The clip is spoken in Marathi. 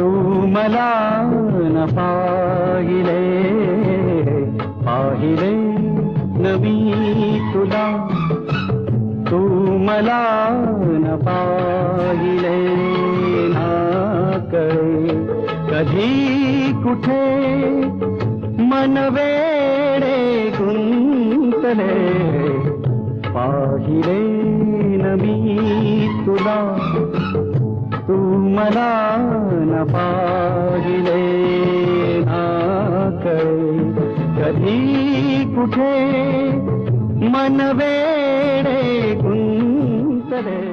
तू मला न पाहिले, पाहिले न मी तुला. तू मला न पाहिले ना कळे कधी कुठे मन वेडे गुंतले. पाहिले न मी तुला, तू मला न पाहिले ना कळे कधी कुठे मन वेडे गुंतले.